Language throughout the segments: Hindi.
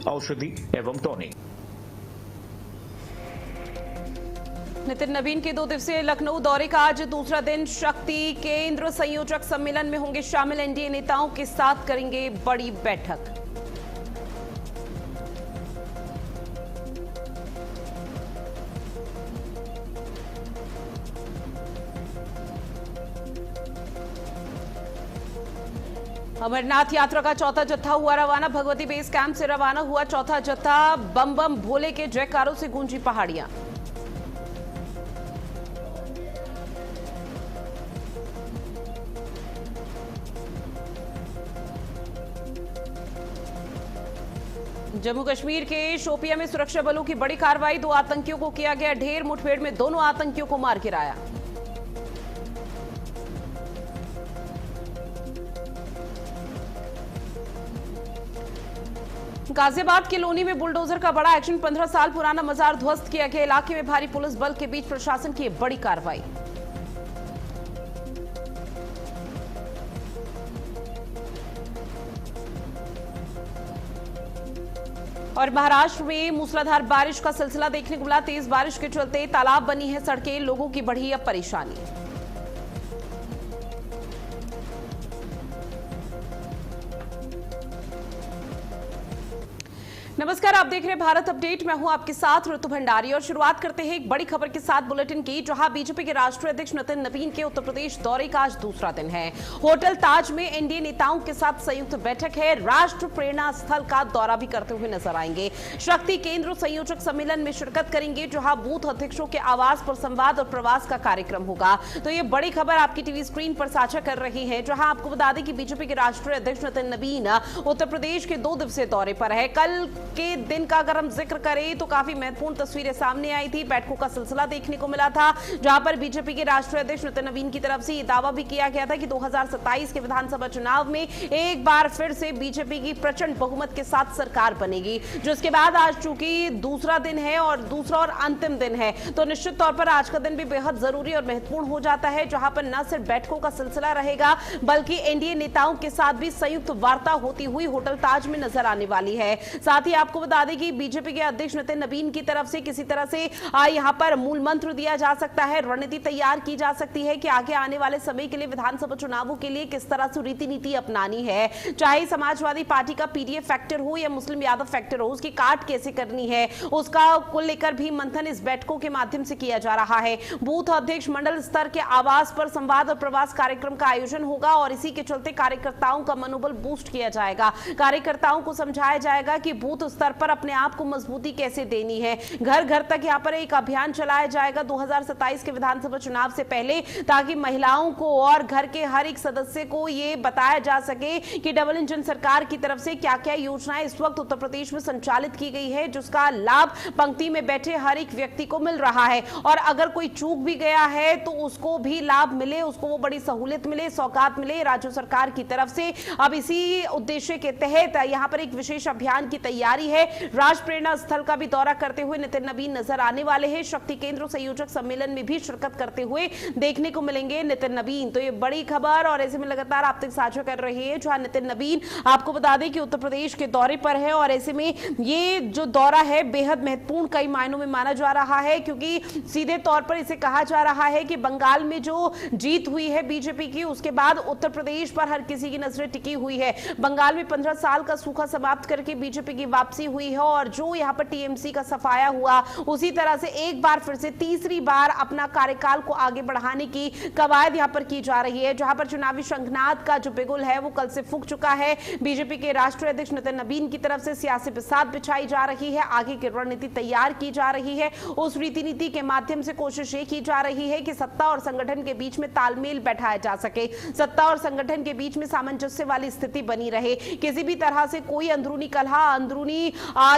औषधि एवं टॉनिक। नितिन नवीन के 2 दिवसीय लखनऊ दौरे का आज दूसरा दिन। शक्ति केंद्र संयोजक सम्मेलन में होंगे शामिल। एनडीए नेताओं के साथ करेंगे बड़ी बैठक। अमरनाथ यात्रा का चौथा जत्था हुआ रवाना। भगवती बेस कैंप से रवाना हुआ चौथा जत्था। बम बम भोले के जयकारों से गूंजी पहाड़ियां। जम्मू कश्मीर के शोपियां में सुरक्षा बलों की बड़ी कार्रवाई। 2 आतंकियों को किया गया ढेर। मुठभेड़ में दोनों आतंकियों को मार गिराया। गाजियाबाद के लोनी में बुलडोजर का बड़ा एक्शन। 15 साल पुराना मजार ध्वस्त किया गया। इलाके में भारी पुलिस बल के बीच प्रशासन की बड़ी कार्रवाई। और महाराष्ट्र में मूसलाधार बारिश का सिलसिला देखने को मिला। तेज बारिश के चलते तालाब बनी है सड़कें। लोगों की बढ़ी अब परेशानी। नमस्कार, आप देख रहे हैं भारत अपडेट। मैं हूं आपके साथ ऋतु भंडारी और शुरुआत करते हैं एक बड़ी खबर के साथ बुलेटिन की, जहां बीजेपी के राष्ट्रीय अध्यक्ष नितिन नवीन के उत्तर प्रदेश दौरे का आज दूसरा दिन है। होटल ताज में एनडीए नेताओं के साथ संयुक्त बैठक है। राष्ट्र प्रेरणा स्थल का दौरा भी करते हुए नजर आएंगे। शक्ति केंद्र संयोजक सम्मेलन में शिरकत करेंगे, जहां बूथ अध्यक्षों के आवास पर संवाद और प्रवास का कार्यक्रम होगा। तो ये बड़ी खबर आपकी टीवी स्क्रीन पर साझा कर रही है, जहां आपको बता दें कि बीजेपी के राष्ट्रीय अध्यक्ष नितिन नवीन उत्तर प्रदेश के 2 दिवसीय दौरे पर है। कल के दिन का अगर हम जिक्र करें तो काफी महत्वपूर्ण तस्वीरें सामने आई थी। बैठकों का सिलसिला देखने को मिला था, जहां पर बीजेपी के राष्ट्रीय अध्यक्ष नितिन नवीन की तरफ से ये दावा भी किया गया था कि 2027 के विधानसभा चुनाव में एक बार फिर से बीजेपी की प्रचंड बहुमत के साथ सरकार बनेगी। जिसके बाद आज चूंकि दूसरा दिन है और दूसरा और अंतिम दिन है, तो निश्चित तौर पर आज का दिन भी बेहद जरूरी और महत्वपूर्ण हो जाता है, जहां पर न सिर्फ बैठकों का सिलसिला रहेगा बल्कि एनडीए नेताओं के साथ भी संयुक्त वार्ता होती हुई होटल ताज में नजर आने वाली है। साथ ही आपको बता दें कि बीजेपी के अध्यक्ष नितिन नवीन की तरफ से किसी तरह से यहां पर मूल मंत्र दिया जा सकता है, रणनीति तैयार की जा सकती है कि आगे आने वाले समय के लिए विधानसभा चुनावों के लिए किस तरह से रीति नीति अपनानी है। चाहे समाजवादी पार्टी का पीडीएफ फैक्टर हो या मुस्लिम यादव फैक्टर हो, उसकी काट कैसे करनी है, उसका को लेकर भी मंथन इस बैठकों के माध्यम से किया जा रहा है। बूथ अध्यक्ष मंडल स्तर के आवास पर संवाद और प्रवास कार्यक्रम का आयोजन होगा और इसी के चलते कार्यकर्ताओं का मनोबल बूस्ट किया जाएगा। कार्यकर्ताओं को समझाया जाएगा कि बूथ स्तर पर अपने आप को मजबूती कैसे देनी है। घर घर तक यहां पर एक अभियान चलाया जाएगा 2027 के विधानसभा चुनाव से पहले, ताकि महिलाओं को और घर के हर एक सदस्य को यह बताया जा सके कि डबल इंजन सरकार की तरफ से क्या क्या योजनाएं इस वक्त उत्तर प्रदेश में संचालित की गई है, जिसका लाभ पंक्ति में बैठे हर एक व्यक्ति को मिल रहा है। और अगर कोई चूक भी गया है तो उसको भी लाभ मिले, उसको वो बड़ी सहूलियत मिले, सौगात मिले राज्य सरकार की तरफ से। अब इसी उद्देश्य के तहत यहां पर एक विशेष अभियान की तैयारी है। राष्ट्र प्रेरणा स्थल का भी दौरा करते हुए नितिन नवीन नजर आने वाले हैं। शक्ति केंद्र संयोजक सम्मेलन में भी शिरकत करते हुए देखने को मिलेंगे नितिन नवीन। तो ये बड़ी खबर और ऐसे में लगातार आप तक साझा कर रहे हैं, जहां नितिन नवीन आपको बता दें कि उत्तर प्रदेश के दौरे पर है और ऐसे में ये जो दौरा है बेहद महत्वपूर्ण कई मायनों में माना जा रहा है, क्योंकि सीधे तौर पर इसे कहा जा रहा है कि बंगाल में जो जीत हुई है बीजेपी की, उसके बाद उत्तर प्रदेश पर हर किसी की नजरें टिकी हुई है। बंगाल में 15 साल का सूखा समाप्त करके बीजेपी की वापसी हुई है और जो यहां पर टीएमसी का सफाया हुआ, उसी तरह से एक बार फिर से तीसरी बार अपना कार्यकाल को आगे बढ़ाने की कवायद यहां पर की जा रही है, जहां पर चुनावी शंखनाद का जो बिगुल है वो कल से फूंक चुका है। बीजेपी के राष्ट्रीय अध्यक्ष नितिन नवीन की तरफ से सियासी बिसात बिछाई जा रही है, आगे की रणनीति तैयार की जा रही है। उस रीति नीति के माध्यम से कोशिश ये की जा रही है कि सत्ता और संगठन के बीच में तालमेल बैठाया जा सके, सत्ता और संगठन के बीच में सामंजस्य वाली स्थिति बनी रहे। किसी भी तरह से कोई अंदरूनी कलह, अंदरूनी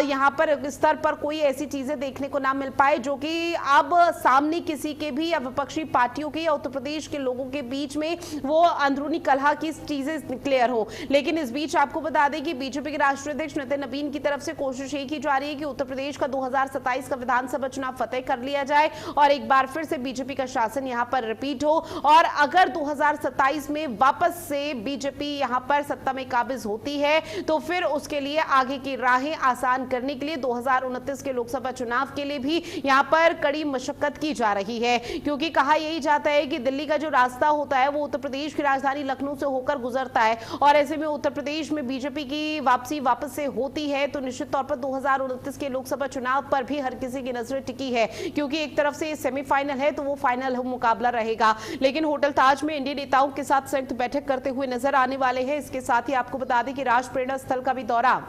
यहां पर स्तर पर कोई ऐसी चीजें देखने को ना मिल पाए जो कि अब सामने किसी के भी या विपक्षी पार्टियों के या उत्तर प्रदेश के लोगों के बीच में वो अंदरूनी कलह की चीजें क्लियर हो। लेकिन इस बीच आपको बता दें कि बीजेपी के राष्ट्रीय अध्यक्ष नितिन नवीन की तरफ से कोशिश ये की जा रही है कि उत्तर प्रदेश का 2027 का विधानसभा चुनाव फतेह कर लिया जाए और एक बार फिर से बीजेपी का शासन यहां पर रिपीट हो। और अगर 2027 में वापस से बीजेपी यहां पर सत्ता में काबिज होती है तो फिर उसके लिए आगे की राह राहें आसान करने के लिए 2029 के लोकसभा चुनाव के लिए भी यहां पर कड़ी मशक्कत की जा रही है, क्योंकि कहा यही जाता है कि दिल्ली का जो रास्ता होता है वो उत्तर प्रदेश की राजधानी लखनऊ से होकर गुजरता है, और ऐसे में उत्तर प्रदेश में बीजेपी की वापसी वापस से होती है तो निश्चित तौर पर 2029 के लोकसभा चुनाव पर भी हर किसी की नजर टिकी है, क्योंकि एक तरफ से सेमीफाइनल है तो वो फाइनल मुकाबला रहेगा। लेकिन होटल ताज में एनडीए नेताओं के साथ संयुक्त बैठक करते हुए नजर आने वाले हैं। इसके साथ ही आपको बता दें कि राष्ट्र प्रेरणा स्थल का भी दौरा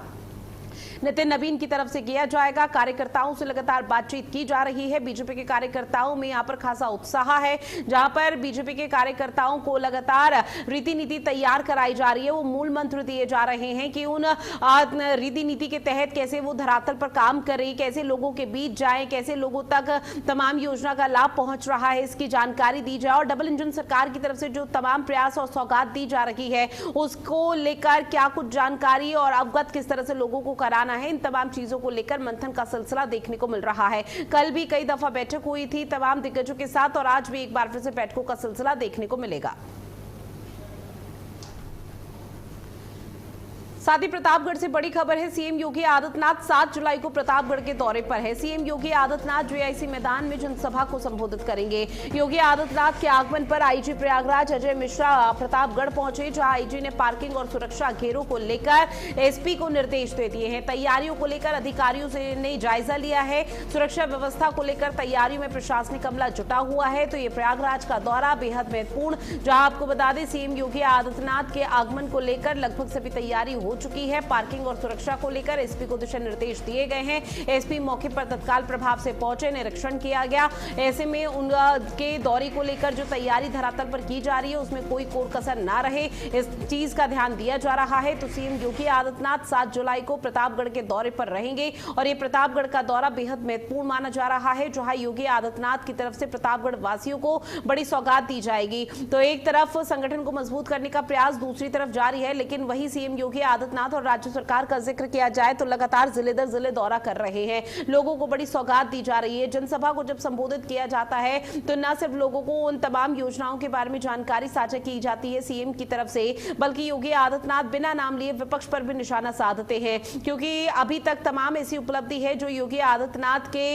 नितिन नवीन की तरफ से किया जाएगा। कार्यकर्ताओं से लगातार बातचीत की जा रही है। बीजेपी के कार्यकर्ताओं में यहां पर खासा उत्साह है, जहां पर बीजेपी के कार्यकर्ताओं को लगातार रीति नीति तैयार कराई जा रही है। वो मूल मंत्र दिए जा रहे हैं कि उन रीति नीति के तहत कैसे वो धरातल पर काम करें, कैसे लोगों के बीच जाए, कैसे लोगों तक तमाम योजना का लाभ पहुंच रहा है, इसकी जानकारी दी जाए। और डबल इंजन सरकार की तरफ से जो तमाम प्रयास और सौगात दी जा रही है उसको लेकर क्या कुछ जानकारी और अवगत किस तरह से लोगों को कराना है, इन तमाम चीजों को लेकर मंथन का सिलसिला देखने को मिल रहा है। कल भी कई दफा बैठक हुई थी तमाम दिग्गजों के साथ, और आज भी एक बार फिर से बैठकों का सिलसिला देखने को मिलेगा। साथ ही प्रतापगढ़ से बड़ी खबर है। सीएम योगी आदित्यनाथ 7 जुलाई को प्रतापगढ़ के दौरे पर है। सीएम योगी आदित्यनाथ जेआईसी मैदान में जनसभा को संबोधित करेंगे। योगी आदित्यनाथ के आगमन पर आईजी प्रयागराज अजय मिश्रा प्रतापगढ़ पहुंचे, जहां आईजी ने पार्किंग और सुरक्षा घेरों को लेकर एसपी को निर्देश दे दिए हैं। तैयारियों को लेकर अधिकारियों से ने जायजा लिया है। सुरक्षा व्यवस्था को लेकर तैयारियों में प्रशासनिक अमला जुटा हुआ है। तो ये प्रयागराज का दौरा बेहद महत्वपूर्ण, जहां आपको बता दें सीएम योगी आदित्यनाथ के आगमन को लेकर लगभग सभी तैयारी हो चुकी है। पार्किंग और सुरक्षा को लेकर एसपी को दिशा निर्देश दिए गए हैं। एसपी मौके पर तत्काल प्रभाव से पहुंचे, निरीक्षण किया गया। ऐसे में उनके दौरे को लेकर जो तैयारी धरातल पर की जा रही है उसमें कोई कोर कसर ना रहे, इस चीज का ध्यान दिया जा रहा है। तो सीएम योगी आदित्यनाथ 7 जुलाई को प्रतापगढ़ के दौरे पर रहेंगे, और ये प्रतापगढ़ का दौरा बेहद महत्वपूर्ण माना जा रहा है, जहां योगी आदित्यनाथ की तरफ से प्रतापगढ़ वासियों को बड़ी सौगात दी जाएगी। तो एक तरफ संगठन को मजबूत करने का प्रयास दूसरी तरफ जारी है, लेकिन वही सीएम योगी आदित्यनाथ और राज्य सरकार का जिक्र किया जाए तो लगातार जिले दर जिले दौरा कर रहे हैं। लोगों को बड़ी सौगात दी जा रही है। जनसभा को जब संबोधित किया जाता है तो न सिर्फ लोगों को उन तमाम योजनाओं के बारे में जानकारी साझा की जाती है सीएम की तरफ से, बल्कि योगी आदित्यनाथ बिना नाम लिए विपक्ष पर भी निशाना साधते हैं, क्योंकि अभी तक तमाम ऐसी उपलब्धि है जो योगी आदित्यनाथ के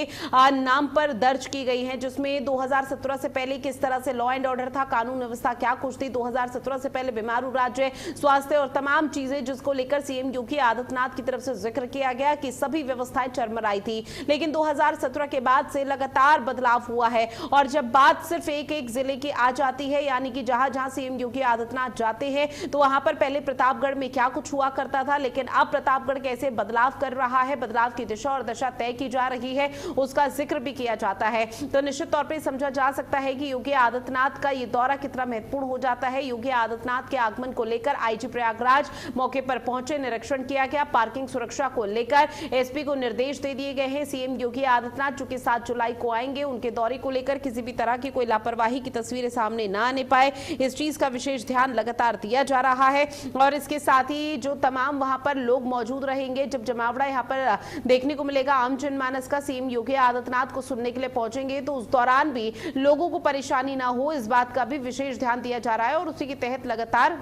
नाम पर दर्ज की गई है, जिसमें 2017 से पहले किस तरह से लॉ एंड ऑर्डर था, कानून व्यवस्था क्या कुछ थी, 2017 से पहले बीमारू राज्य, स्वास्थ्य और तमाम चीजें जिसको लेकर सीएम योगी आदित्यनाथ की तरफ से जिक्र किया गया कि सभी व्यवस्थाएं चरमराई थी। लेकिन 2017 के बाद से लगातार बदलाव हुआ है, और जब बात सिर्फ एक जिले की आ जाती है, यानी कि जहां जहां सीएम योगी आदित्यनाथ जाते हैं तो वहां पर पहले प्रतापगढ़ में क्या कुछ हुआ करता था, लेकिन अब प्रतापगढ़ कैसे बदलाव कर रहा है, बदलाव की दिशा और दशा तय की जा रही है, उसका जिक्र भी किया जाता है। तो निश्चित तौर पर समझा जा सकता है कि योगी आदित्यनाथ का यह दौरा कितना महत्वपूर्ण हो जाता है। योगी आदित्यनाथ के आगमन को लेकर आईजी प्रयागराज मौके पर पहुंचे, निरीक्षण किया गया। पार्किंग सुरक्षा को लेकर एसपी को निर्देश दे दिए गए हैं। सीएम योगी आदित्यनाथ चूंकि 7 जुलाई को आएंगे, उनके दौरे को लेकर किसी भी तरह की कोई लापरवाही की तस्वीरें सामने ना आने पाए, इस चीज का विशेष ध्यान लगातार दिया जा रहा है। और इसके साथ ही जो तमाम वहां पर लोग मौजूद रहेंगे, जब जमावड़ा यहां पर देखने को मिलेगा आम जनमानस का, सीएम योगी आदित्यनाथ को सुनने के लिए पहुंचेंगे, तो उस दौरान भी लोगों को परेशानी ना हो, इस बात का भी विशेष ध्यान दिया जा रहा है, और उसी के तहत लगातार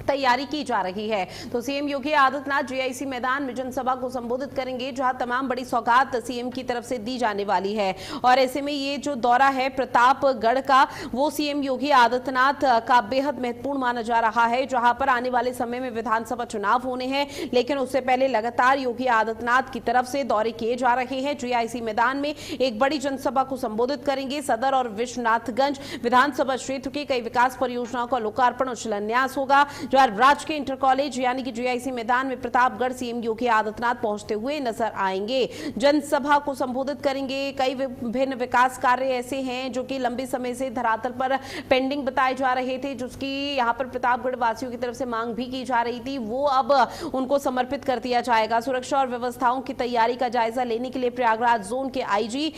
तैयारी की जा रही है। तो सीएम योगी आदित्यनाथ जेआईसी मैदान में जनसभा को संबोधित करेंगे, जहां तमाम बड़ी सौगात सीएम की तरफ से दी जाने वाली है। और ऐसे में ये जो दौरा है प्रतापगढ़ का, वो सीएम योगी आदित्यनाथ का बेहद महत्वपूर्ण माना जा रहा है, जहां पर आने वाले समय में विधानसभा चुनाव होने हैं, लेकिन उससे पहले लगातार योगी आदित्यनाथ की तरफ से दौरे किए जा रहे हैं। जेआईसी मैदान में एक बड़ी जनसभा को संबोधित करेंगे। सदर और विश्वनाथगंज विधानसभा क्षेत्र की कई विकास परियोजनाओं का लोकार्पण और शिलान्यास होगा। राजकीय इंटर कॉलेज यानी कि जेआईसी मैदान में प्रतापगढ़ सीएम योगी आदित्यनाथ पहुंचते हुए नजर आएंगे, जनसभा को संबोधित करेंगे। कई विभिन्न विकास कार्य ऐसे हैं जो कि लंबे समय से धरातल पर पेंडिंग बताए जा रहे थे, जिसकी यहां पर प्रतापगढ़ वासियों की तरफ से मांग भी की जा रही थी, वो अब उनको समर्पित कर दिया जाएगा। सुरक्षा और व्यवस्थाओं की तैयारी का जायजा लेने के लिए प्रयागराज जोन के आईजी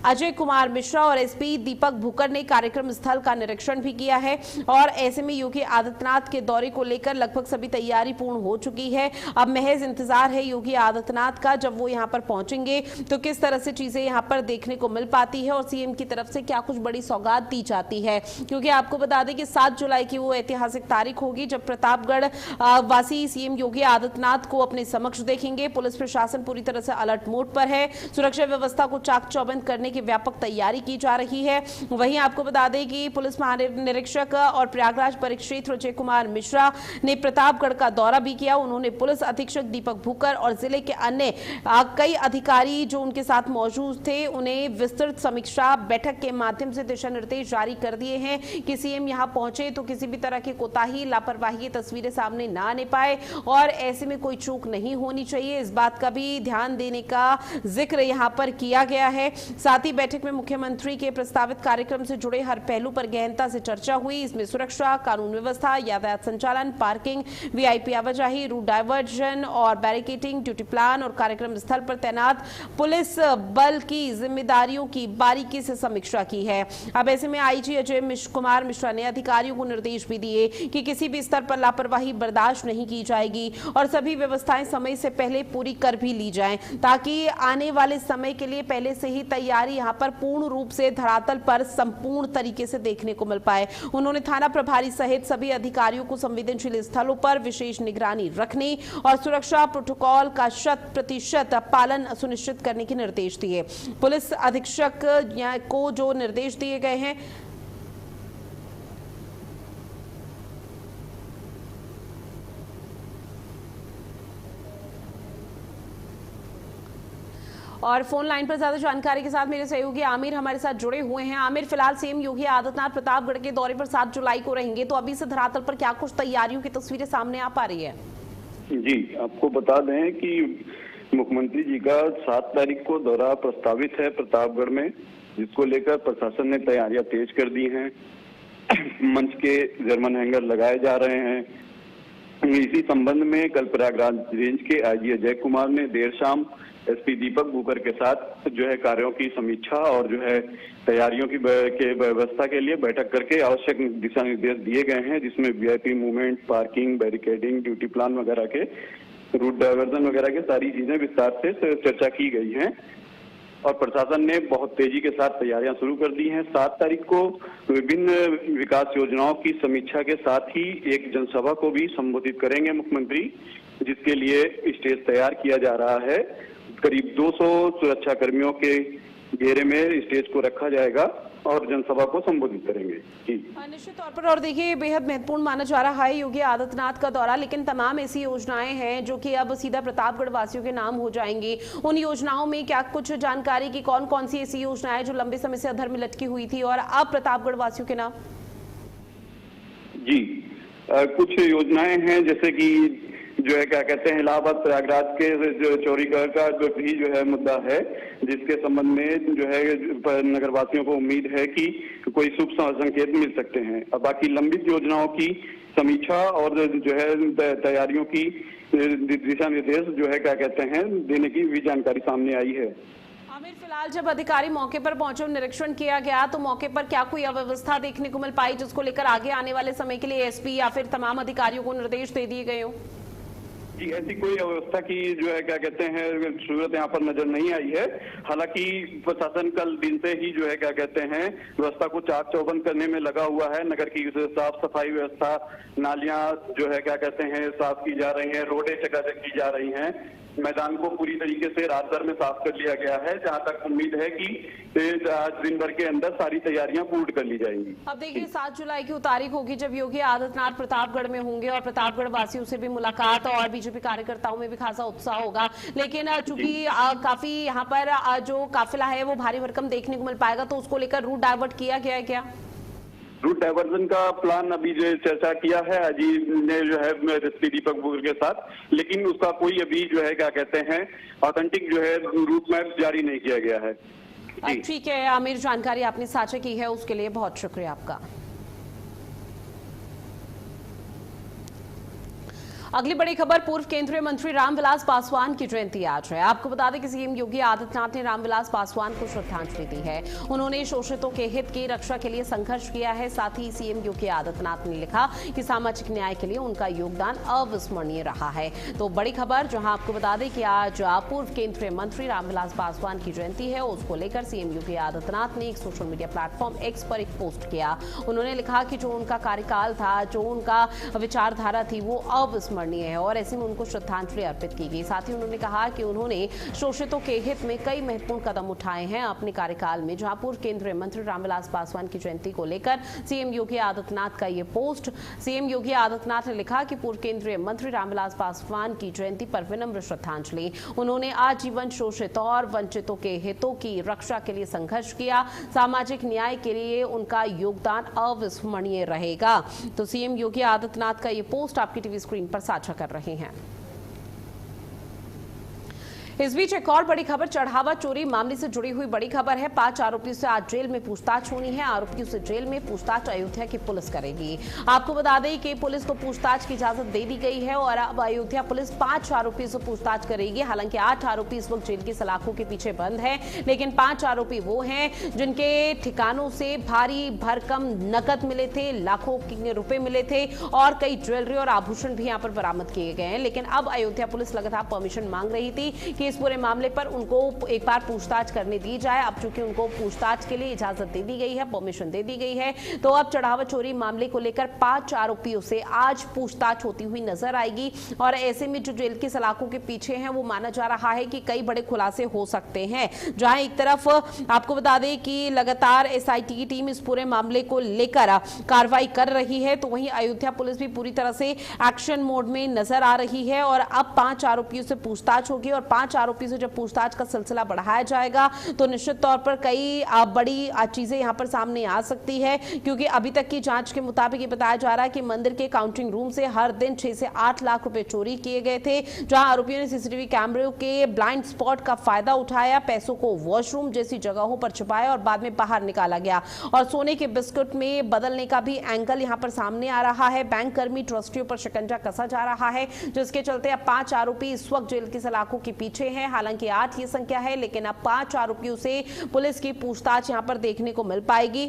अजय कुमार मिश्रा और एसपी दीपक भुकर ने कार्यक्रम स्थल का निरीक्षण भी किया है। और ऐसे में योगी आदित्यनाथ के दौरे को लेकर लगभग सभी तैयारी पूर्ण हो चुकी है। अब महज इंतजार है योगी आदित्यनाथ का, जब वो यहाँ पर पहुंचेंगे तो किस तरह से चीजें यहाँ पर देखने को मिल पाती है और सीएम की तरफ से क्या कुछ बड़ी सौगात दी जाती है। क्योंकि आपको बता दें कि 7 जुलाई की वो ऐतिहासिक तारीख होगी जब प्रतापगढ़ वासी सीएम योगी आदित्यनाथ को अपने समक्ष देखेंगे। पुलिस प्रशासन पूरी तरह से अलर्ट मोड पर है। सुरक्षा व्यवस्था को चाक चौबंद करने की व्यापक तैयारी की जा रही है। वहीं आपको बता दें कि पुलिस महानिरीक्षक और प्रयागराज परिक्षेत्र अजय कुमार मिश्रा ने प्रतापगढ़ का दौरा भी किया। उन्होंने पुलिस अधीक्षक दीपक भूकर और जिले के अन्य कई अधिकारी जो उनके साथ मौजूद थे उन्हें विस्तृत समीक्षा बैठक के माध्यम से दिशा निर्देश जारी कर दिए हैं कि सीएम यहां पहुंचे तो किसी भी तरह की कोताही लापरवाही की तस्वीरें सामने ना आने पाए और ऐसे में कोई चूक नहीं होनी चाहिए। इस बात का भी ध्यान देने का जिक्र यहां पर किया गया है। साथ ही बैठक में मुख्यमंत्री के प्रस्तावित कार्यक्रम से जुड़े हर पहलू पर गहनता से चर्चा हुई। इसमें सुरक्षा, कानून व्यवस्था, यातायात संचालन, पार्किंग, वीआईपी आवाजाही, रूट डायवर्जन और बैरिकेडिंग, ड्यूटी प्लान और कार्यक्रम स्थल पर तैनात पुलिस बल की जिम्मेदारियों की बारीकी से समीक्षा की है। अब ऐसे में आईजी अजय कुमार मिश्रा ने अधिकारियों को निर्देश भी दिए कि किसी भी स्तर पर लापरवाही बर्दाश्त नहीं की जाएगी और सभी व्यवस्थाएं समय से पहले पूरी कर भी ली जाएं ताकि आने वाले समय के लिए पहले से ही तैयारी यहां पर पूर्ण रूप से धरातल पर संपूर्ण तरीके से देखने को मिल पाए। उन्होंने थाना प्रभारी सहित सभी अधिकारियों को संवेदनशील स्थलों पर विशेष निगरानी रखने और सुरक्षा प्रोटोकॉल का 100% पालन सुनिश्चित करने के निर्देश दिए। पुलिस अधीक्षक को जो निर्देश दिए गए हैं और फोन लाइन पर ज्यादा जानकारी के साथ मेरे सहयोगी आमिर हमारे साथ जुड़े हुए हैं। आमिर, फिलहाल सीएम योगी आदित्यनाथ प्रतापगढ़ के दौरे पर 7 जुलाई को रहेंगे, तो अभी से धरातल पर क्या कुछ तैयारियों की तस्वीरें सामने आ पा रही है? जी, आपको बता दें कि मुख्यमंत्री जी का 7 तारीख को दौरा प्रस्तावित है प्रतापगढ़ में, जिसको लेकर प्रशासन ने तैयारियां तेज कर दी हैं। मंच के जर्मन हैंगर लगाए जा रहे हैं। इसी संबंध में कल प्रयागराज रेंज के आईजी अजय कुमार ने देर शाम एसपी दीपक भूकर के साथ जो है कार्यों की समीक्षा और जो है तैयारियों की व्यवस्था के लिए बैठक करके आवश्यक दिशा निर्देश दिए गए हैं, जिसमें VIP movement, parking, barricading, duty plan वगैरह के, रूट डायवर्जन वगैरह के सारी चीजें विस्तार से चर्चा की गई हैं और प्रशासन ने बहुत तेजी के साथ तैयारियां शुरू कर दी हैं। 7 तारीख को विभिन्न विकास योजनाओं की समीक्षा के साथ ही एक जनसभा को भी संबोधित करेंगे मुख्यमंत्री, जिसके लिए स्टेज तैयार किया जा रहा है। करीब 200 सुरक्षा कर्मियों के घेरे में स्टेज को रखा जाएगा और जनसभा को संबोधित करेंगे। जी, निश्चित तौर पर। और देखिए, बेहद महत्वपूर्ण माना जा रहा है योगी आदित्यनाथ का दौरा, लेकिन तमाम ऐसी योजनाएं हैं जो कि अब सीधा प्रतापगढ़ वासियों के नाम हो जाएंगी। उन योजनाओं में क्या कुछ जानकारी की कौन कौन सी ऐसी योजनाएं जो लंबे समय से अधर में लटकी हुई थी और अब प्रतापगढ़ वासियों के नाम? जी, कुछ योजनाएं हैं जैसे कि जो है क्या कहते हैं इलाहाबाद प्रयागराज के जो चौड़ीगढ़ का जो भी जो है मुद्दा है, जिसके संबंध में जो है नगरवासियों को उम्मीद है कि कोई शुभ संकेत मिल सकते हैं। अब बाकी लंबित योजनाओं की समीक्षा और जो है तैयारियों की दिशा निर्देश जो है क्या कहते हैं देने की भी जानकारी सामने आई है। आमिर, फिलहाल जब अधिकारी मौके पर पहुंचे, निरीक्षण किया गया, तो मौके पर क्या कोई अव्यवस्था देखने को मिल पाई जिसको लेकर आगे आने वाले समय के लिए एसपी या फिर तमाम अधिकारियों को निर्देश दे दिए गए हो? जी, ऐसी कोई अव्यवस्था की जो है क्या कहते हैं सूरत यहाँ पर नजर नहीं आई है। हालांकि प्रशासन कल दिन से ही जो है क्या कहते हैं व्यवस्था को चाक चौबंद करने में लगा हुआ है। नगर की साफ सफाई व्यवस्था, नालियां जो है क्या कहते हैं साफ की जा रही हैं, रोडें चकाचक की जा रही हैं, मैदान को पूरी तरीके से रात भर में साफ कर लिया गया है, जहां तक उम्मीद है कि आज दिन भर के अंदर सारी तैयारियां पूर्ण कर ली जाएंगी। अब देखिए, 7 जुलाई की तारीख होगी जब योगी आदित्यनाथ प्रतापगढ़ में होंगे और प्रतापगढ़ वासियों से भी मुलाकात और बीजेपी कार्यकर्ताओं में भी खासा उत्साह होगा। लेकिन चूंकि काफी यहाँ पर जो काफिला है वो भारी भरकम देखने को मिल पाएगा, तो उसको लेकर रूट डाइवर्ट किया गया है क्या? रूट डाइवर्जन का प्लान अभी जो चर्चा किया है अजी ने जो है एसपी दीपक भूकर के साथ, लेकिन उसका कोई अभी जो है क्या कहते हैं ऑथेंटिक जो है रूट मैप जारी नहीं किया गया है। ठीक है आमिर, जानकारी आपने साझा की है उसके लिए बहुत शुक्रिया आपका। अगली बड़ी खबर, पूर्व केंद्रीय मंत्री रामविलास पासवान की जयंती आज है। आपको बता दें कि सीएम योगी आदित्यनाथ ने रामविलास पासवान को श्रद्धांजलि दी है। उन्होंने शोषितों के हित की रक्षा के लिए संघर्ष किया है। साथ ही सीएम योगी आदित्यनाथ ने लिखा कि सामाजिक न्याय के लिए उनका योगदान अविस्मरणीय रहा है। तो बड़ी खबर, जहां आपको बता दें कि आज पूर्व केंद्रीय मंत्री रामविलास पासवान की जयंती है, उसको लेकर सीएम योगी आदित्यनाथ ने एक सोशल मीडिया प्लेटफॉर्म एक्स पर एक पोस्ट किया। उन्होंने लिखा कि जो उनका कार्यकाल था, जो उनका विचारधारा थी, वो अविस्मरणीय है और ऐसे में उनको श्रद्धांजलि अर्पित की गई। साथ ही उन्होंने कहा कि उन्होंने शोषितों के हित में कई महत्वपूर्ण कदम उठाए हैं अपने कार्यकाल में। जहां पूर्व केंद्रीय मंत्री रामविलास पासवान की जयंती को लेकर सीएम योगी आदित्यनाथ का ये पोस्ट, सीएम योगी आदित्यनाथ ने लिखा कि पूर्व केंद्रीय मंत्री रामविलास पासवान की जयंती पर विनम्र श्रद्धांजलि। उन्होंने आजीवन शोषित और वंचितों के हितों की रक्षा के लिए संघर्ष किया। सामाजिक न्याय के लिए उनका योगदान अविस्मरणीय रहेगा। तो सीएम योगी आदित्यनाथ का ये पोस्ट आपकी टीवी स्क्रीन पर साझा कर रहे हैं। इस बीच एक और बड़ी खबर, चढ़ावा चोरी मामले से जुड़ी हुई बड़ी खबर है। 5 आरोपियों से आज जेल में पूछताछ होनी है। आरोपियों से जेल में पूछताछ अयोध्या की पुलिस करेगी। आपको बता दें कि पुलिस को पूछताछ की इजाजत दे दी गई है और अब अयोध्या पुलिस 5 आरोपियों से पूछताछ करेगी। हालांकि 8 आरोपी इस वक्त जेल की सलाखों के पीछे बंद है, लेकिन 5 आरोपी वो हैं जिनके ठिकानों से भारी भरकम नकद मिले थे, लाखों के रुपए मिले थे और कई ज्वेलरी और आभूषण भी यहाँ पर बरामद किए गए हैं। लेकिन अब अयोध्या पुलिस लगातार परमिशन मांग रही थी कि इस पूरे मामले पर उनको एक बार पूछताछ करने दी जाए। अब चूंकि उनको पूछताछ के लिए इजाजत दे दी गई है, परमिशन दे दी गई है, तो अब चढ़ावा चोरी मामले को लेकर 5 आरोपियों से आज पूछताछ होती हुई नजर आएगी। और ऐसे में जो जेल की सलाखों के पीछे हैं, वो माना जा रहा है कि कई बड़े खुलासे हो सकते हैं। जहां एक तरफ आपको बता दें कि लगातार एसआईटी की टीम इस पूरे मामले को लेकर कार्रवाई कर रही है, तो वहीं अयोध्या पुलिस भी पूरी तरह से एक्शन मोड में नजर आ रही है। और अब 5 आरोपियों से पूछताछ होगी और 5 आरोपियों से जब पूछताछ का सिलसिला बढ़ाया जाएगा तो निश्चित तौर पर कई बड़ी चीजें यहां पर सामने आ सकती है। क्योंकि अभी तक की जांच के मुताबिक ये बताया जा रहा है कि मंदिर के काउंटिंग रूम से हर दिन 6 से 8 लाख रुपए चोरी किए गए थे। जहां आरोपियों ने सीसीटीवी कैमरों के ब्लाइंड स्पॉट का फायदा उठाया, पैसों को वॉशरूम जैसी जगहों पर छुपाया और बाद में बाहर निकाला गया। और सोने के बिस्कुट में बदलने का भी एंगल यहां पर सामने आ रहा है। बैंक कर्मी ट्रस्टियों पर शिकंजा कसा जा रहा है, जिसके चलते अब 5 आरोपी इस वक्त जेल की सलाखों के पीछे हैं। हालांकि 8 ये संख्या है, लेकिन अब 5 आरोपियों से पुलिस की पूछताछ यहां पर देखने को मिल पाएगी।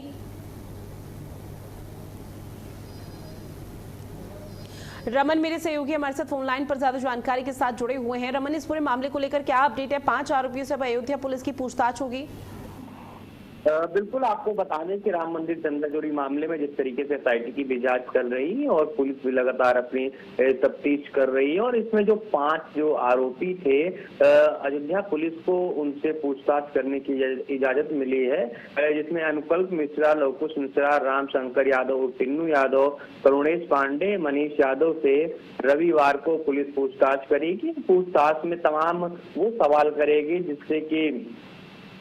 रमन मेरे सहयोगी हमारे साथ फोन लाइन पर ज्यादा जानकारी के साथ जुड़े हुए हैं। रमन, इस पूरे मामले को लेकर क्या अपडेट है? 5 आरोपियों से अब अयोध्या पुलिस की पूछताछ होगी। बिल्कुल, आपको बता दें कि राम मंदिर चंदा चोरी मामले में जिस तरीके से एसआईटी की भी जांच चल रही है और पुलिस भी लगातार अपनी तफ्तीश कर रही है, और इसमें जो 5 जो आरोपी थे, अयोध्या पुलिस को उनसे पूछताछ करने की इजाजत मिली है, जिसमें अनुकल्प मिश्रा, लवकुश मिश्रा, राम शंकर यादव, टिन्नू यादव, करुणेश पांडे, मनीष यादव से रविवार को पुलिस पूछताछ करेगी। पूछताछ में तमाम वो सवाल करेगी जिससे कि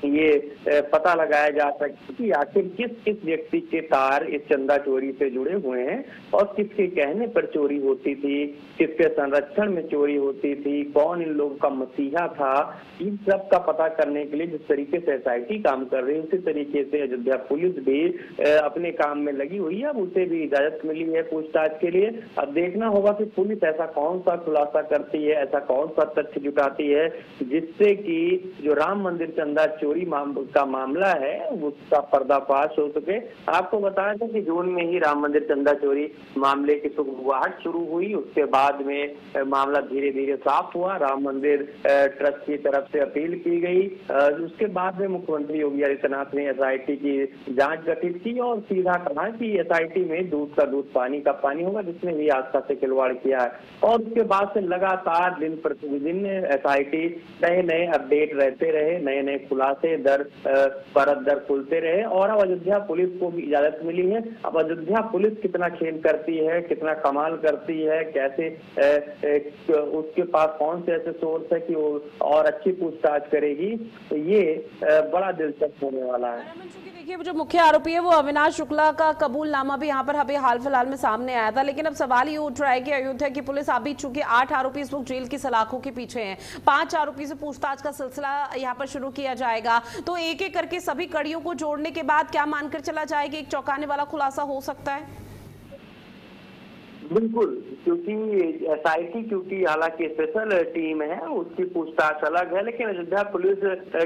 ये पता लगाया जा सके कि आखिर किस किस व्यक्ति के तार इस चंदा चोरी से जुड़े हुए हैं और किसके कहने पर चोरी होती थी, किसके संरक्षण में चोरी होती थी, कौन इन लोगों का मसीहा था। इन सब का पता करने के लिए जिस तरीके से एसआईटी काम कर रही है, उसी तरीके से अयोध्या पुलिस भी अपने काम में लगी हुई है। अब उसे भी इजाजत मिली है पूछताछ के लिए। अब देखना होगा कि पुलिस ऐसा कौन सा खुलासा करती है, ऐसा कौन सा तथ्य जुटाती है जिससे कि जो राम मंदिर चंदा चोरी का मामला है उसका पर्दाफाश हो सके। आपको बताया था कि जून में ही राम मंदिर चंदा चोरी मामले की सुगबुगाहट शुरू हुई, उसके बाद में मामला धीरे धीरे साफ हुआ। राम मंदिर ट्रस्ट की तरफ से अपील की गई, उसके बाद में मुख्यमंत्री योगी आदित्यनाथ ने एसआईटी की जांच गठित की और सीधा कहा कि एसआईटी में दूध का दूध पानी का पानी होगा, जिसने भी आस्था से खिलवाड़ किया है। और उसके बाद से लगातार दिन प्रतिदिन एसआईटी नए नए अपडेट रहते रहे, नए नए खुलासे दर परत दर खुलते रहे और अब अयोध्या पुलिस को भी इजाजत मिली है। अब अयोध्या पुलिस कितना खेल करती है, कितना कमाल करती है, कैसे उसके पास कौन से ऐसे सोर्स है कि वो और अच्छी पूछताछ करेगी, तो ये बड़ा दिलचस्प होने वाला है। देखिए, जो मुख्य आरोपी है वो अविनाश शुक्ला का कबूलनामा भी यहाँ पर अभी हाल फिलहाल में सामने आया था। लेकिन अब सवाल ये उठ रहा है कि अयोध्या की पुलिस अभी चूंकि 8 आरोपी इस वक्त जेल की सलाखों के पीछे हैं, 5 आरोपी से पूछताछ का सिलसिला यहाँ पर शुरू किया जाएगा, तो एक एक करके सभी कड़ियों को जोड़ने के बाद क्या मानकर चला जाए कि एक चौंकाने वाला खुलासा हो सकता है? बिल्कुल, क्योंकि SIT क्योंकि हालांकि स्पेशल टीम है, उसकी पूछताछ अलग है, लेकिन अयोध्या पुलिस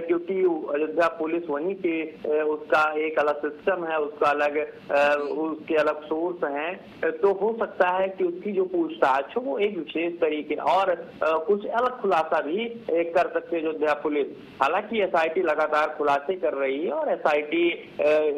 क्योंकि अयोध्या पुलिस वहीं के उसका एक अलग सिस्टम है, उसका अलग उसके अलग सोर्स हैं, तो हो सकता है कि उसकी जो पूछताछ हो वो एक विशेष तरीके और कुछ अलग खुलासा भी कर सकते अयोध्या पुलिस। हालांकि SIT लगातार खुलासे कर रही है और SIT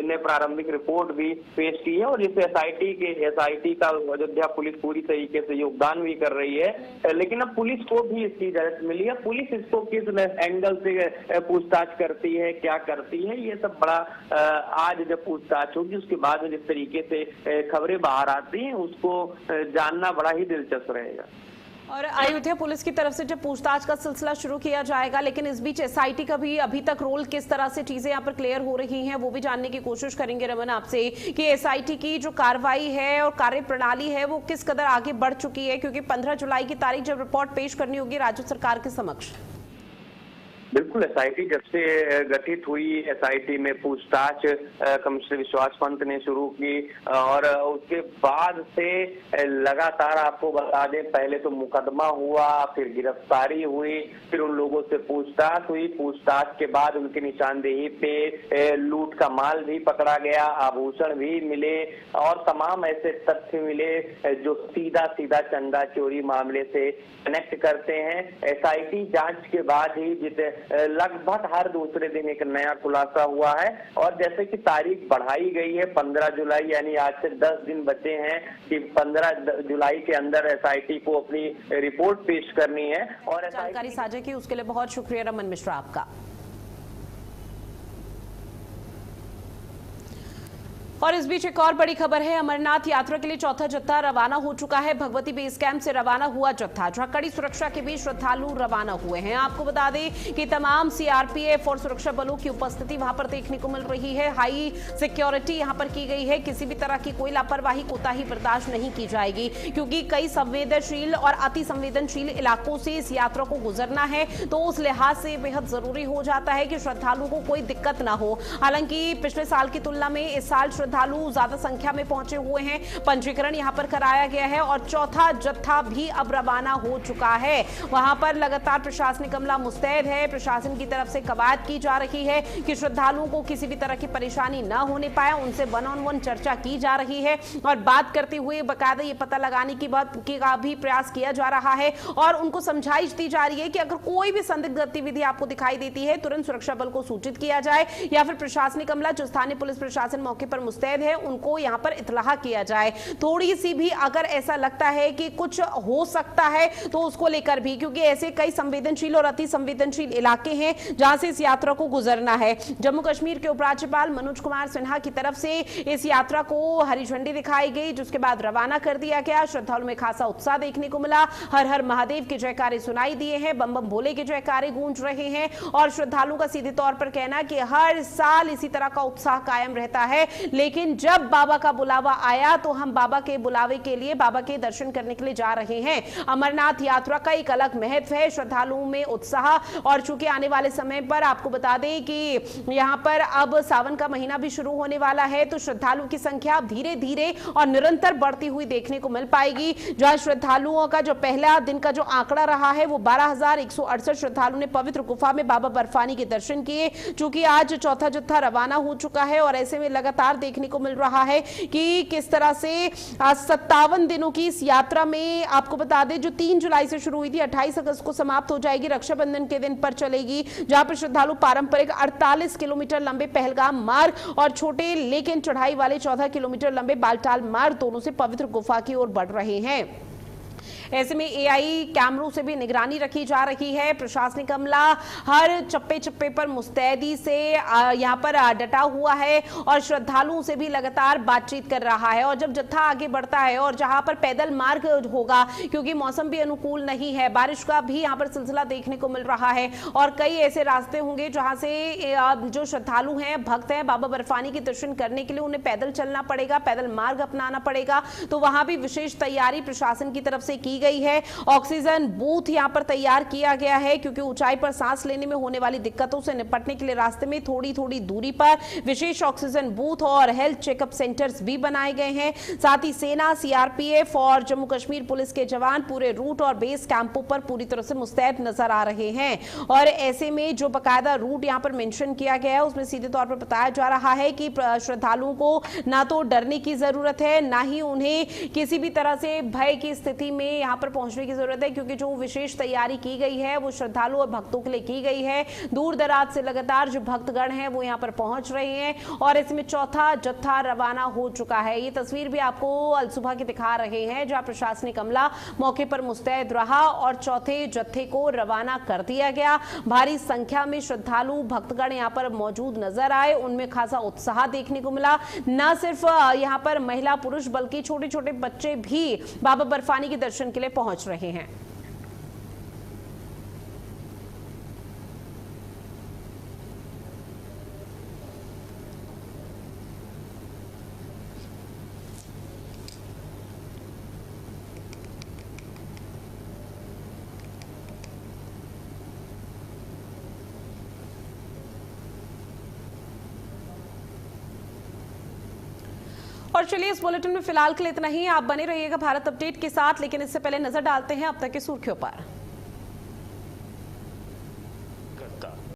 ने प्रारंभिक रिपोर्ट भी पेश की है और जिससे SIT का अयोध्या पुलिस पूरी तरीके से योगदान भी कर रही है। लेकिन अब पुलिस को भी इसकी इजाजत मिली है, पुलिस इसको किस एंगल से पूछताछ करती है, क्या करती है, ये सब बड़ा आज जब पूछताछ होगी उसके बाद में जिस तरीके से खबरें बाहर आती हैं उसको जानना बड़ा ही दिलचस्प रहेगा। और अयोध्या पुलिस की तरफ से जब पूछताछ का सिलसिला शुरू किया जाएगा, लेकिन इस बीच SIT का भी अभी तक रोल किस तरह से चीजें यहाँ पर क्लियर हो रही हैं वो भी जानने की कोशिश करेंगे रमन आपसे कि SIT की जो कार्रवाई है और कार्य प्रणाली है वो किस कदर आगे बढ़ चुकी है, क्योंकि 15 जुलाई की तारीख जब रिपोर्ट पेश करनी होगी राज्य सरकार के समक्ष। बिल्कुल, SIT जब से गठित हुई, SIT में पूछताछ कमिश्नर विश्वास पंत ने शुरू की और उसके बाद से लगातार आपको बता दें, पहले तो मुकदमा हुआ, फिर गिरफ्तारी हुई, फिर उन लोगों से पूछताछ हुई, पूछताछ के बाद उनकी निशानदेही पे लूट का माल भी पकड़ा गया, आभूषण भी मिले और तमाम ऐसे तथ्य मिले जो सीधा सीधा चंदा चोरी मामले से कनेक्ट करते हैं। SIT जांच के बाद ही जिसे लगभग हर दूसरे दिन एक नया खुलासा हुआ है और जैसे कि तारीख बढ़ाई गई है 15 जुलाई, यानी आज से 10 दिन बचे हैं कि 15 जुलाई के अंदर SIT को अपनी रिपोर्ट पेश करनी है। और जानकारी साझा की उसके लिए बहुत शुक्रिया रमन मिश्रा आपका। और इस बीच एक और बड़ी खबर है, अमरनाथ यात्रा के लिए चौथा जत्था रवाना हो चुका है। भगवती बेस कैंप से रवाना हुआ जत्था, जहां कड़ी सुरक्षा के बीच श्रद्धालु रवाना हुए हैं। आपको बता दें कि तमाम CRPF और सुरक्षा बलों की उपस्थिति वहां पर देखने को मिल रही है। हाई सिक्योरिटी यहां पर की गई है, किसी भी तरह की कोई लापरवाही कोताही बर्दाश्त नहीं की जाएगी, क्योंकि कई संवेदनशील और अति संवेदनशील इलाकों से इस यात्रा को गुजरना है, तो उस लिहाज से बेहद जरूरी हो जाता है कि श्रद्धालुओं को कोई दिक्कत ना हो। हालांकि पिछले साल की तुलना में इस साल श्रद्धालु ज्यादा संख्या में पहुंचे हुए हैं, पंजीकरण यहां पर कराया गया है और चौथा जत्था भी अब रवाना हो चुका है। वहां पर लगातार प्रशासनिक अमला मुस्तैद है, प्रशासन की तरफ से कवायद की जा रही है कि श्रद्धालुओं को किसी भी तरह की परेशानी ना होने पाए, उनसे 1-on-1 चर्चा की जा रही है और बात करते हुए बाकायदा ये पता लगाने की का भी प्रयास किया जा रहा है और उनको समझाइश दी जा रही है कि अगर कोई भी संदिग्ध गतिविधि आपको दिखाई देती है तुरंत सुरक्षा बल को सूचित किया जाए या फिर प्रशासनिक अमला जो स्थानीय पुलिस प्रशासन मौके पर मुस्तैद है उनको यहां पर इतलाह किया जाए। थोड़ी सी भी अगर ऐसा लगता है कि कुछ हो सकता है तो उसको लेकर भी, क्योंकि ऐसे कई संवेदनशील और अति संवेदनशील इलाके हैं जहां से इस यात्रा को गुजरना है। जम्मू कश्मीर के उपराज्यपाल मनोज कुमार सिन्हा की तरफ से इस यात्रा को हरी झंडी दिखाई गई, जिसके बाद रवाना कर दिया गया। श्रद्धालुओं में खासा उत्साह देखने को मिला, हर हर महादेव के जयकारे सुनाई दिए हैं, बम बम भोले के जयकारे गूंज रहे हैं और श्रद्धालुओं का सीधे तौर पर कहना कि हर साल इसी तरह का उत्साह कायम रहता है, लेकिन जब बाबा का बुलावा आया तो हम बाबा के बुलावे के लिए, बाबा के दर्शन करने के लिए जा रहे हैं। अमरनाथ यात्रा का एक अलग महत्व है, श्रद्धालुओं में उत्साह और चूंकि आने वाले समय पर आपको बता दें कि यहां पर अब सावन का महीना भी शुरू होने वाला है, तो श्रद्धालुओं की संख्या धीरे धीरे और निरंतर बढ़ती हुई देखने को मिल पाएगी। जहां श्रद्धालुओं का जो पहला दिन का जो आंकड़ा रहा है वो 12,168 श्रद्धालुओं ने पवित्र गुफा में बाबा बर्फानी के दर्शन किए। चूंकि आज चौथा जत्था रवाना हो चुका है और ऐसे में लगातार देखने को मिल रहा है कि किस तरह से 57 दिनों की इस यात्रा में आपको बता दें जो 3 जुलाई से शुरू हुई थी 28 अगस्त को समाप्त हो जाएगी, रक्षाबंधन के दिन पर चलेगी, जहां पर श्रद्धालु पारंपरिक 48 किलोमीटर लंबे पहलगाम मार्ग और छोटे लेकिन चढ़ाई वाले 14 किलोमीटर लंबे बालटाल मार्ग दोनों से पवित्र गुफा की ओर बढ़ रहे हैं। ऐसे में AI कैमरों से भी निगरानी रखी जा रही है। प्रशासनिक अमला हर चप्पे चप्पे पर मुस्तैदी से यहां पर डटा हुआ है और श्रद्धालुओं से भी लगातार बातचीत कर रहा है। और जब जत्था आगे बढ़ता है और जहां पर पैदल मार्ग होगा, क्योंकि मौसम भी अनुकूल नहीं है, बारिश का भी यहां पर सिलसिला देखने को मिल रहा है और कई ऐसे रास्ते होंगे जहां से जो श्रद्धालु हैं, भक्त हैं, बाबा बर्फानी के दर्शन करने के लिए उन्हें पैदल चलना पड़ेगा, पैदल मार्ग अपनाना पड़ेगा। तो वहां भी विशेष तैयारी प्रशासन की तरफ से की गई है। ऑक्सीजन बूथ यहां पर तैयार किया गया है क्योंकि ऊंचाई पर सांस लेने में होने वाली दिक्कतों से निपटने के लिए रास्ते में थोड़ी थोड़ी दूरी पर विशेष ऑक्सीजन बूथ और हेल्थ चेकअप सेंटर्स भी बनाए गए हैं। साथ ही सेना, सीआरपीएफ और जम्मू कश्मीर पुलिस के जवान पूरे रूट और बेस कैंपों पर पूरी तरह से मुस्तैद नजर आ रहे हैं। और ऐसे में जो बकायदा रूट यहां पर मेंशन किया गया है उसमें सीधे तौर पर बताया जा रहा है कि श्रद्धालुओं को ना तो डरने की जरूरत है, ना ही उन्हें किसी भी तरह से भय की स्थिति में यहां पर पहुंचने की जरूरत है, क्योंकि जो विशेष तैयारी की गई है वो श्रद्धालु और भक्तों के लिए की गई है। दूर दराज से लगातार जो भक्तगण हैं वो यहां पर पहुंच रहे हैं और इसमें चौथा जत्था रवाना हो चुका है। ये तस्वीर भी आपको अल सुबह की दिखा रहे हैं जहां प्रशासनिक अमला मौके पर मुस्तैद रहा और चौथे जत्थे को रवाना कर दिया गया। भारी संख्या में श्रद्धालु भक्तगण यहां पर मौजूद नजर आए, उनमें खासा उत्साह देखने को मिला। न सिर्फ यहां पर महिला पुरुष बल्कि छोटे छोटे बच्चे भी बाबा बर्फानी के दर्शन के लिए पहुंच रहे हैं। और चलिए इस बुलेटिन में फिलहाल के लिए इतना ही। आप बने रहिएगा भारत अपडेट के साथ, लेकिन इससे पहले नजर डालते हैं अब तक की सुर्खियों पर।